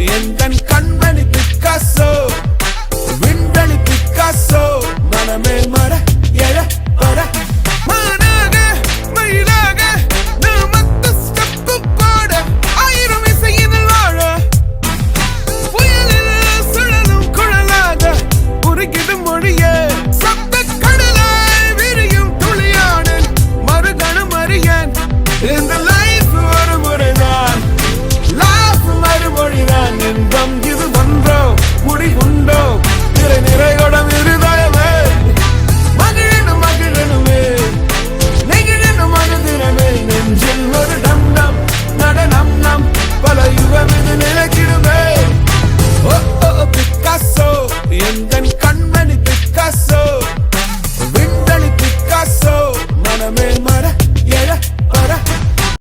எந்தன் கண்மணி பிக்காசோ விண்வெளி பிக்காசோ மனமே மர எழ வர மானாக மயிலாக நான் மத்த ஸ்டெப்பு போட ஆயிரம் இசையினில் வாழ புயலில் சுழலும் குழலாக உருகிடும் மொழியே சப்த கடலாய் விரியும் துளியானன் மறுகணம் அறியன் இந்த லைஃப் ஒரு முறைதான் லாஃப் மறுமொழிதான் இன்பம் இது ஒன்றோ முடிவுண்டோ நிறை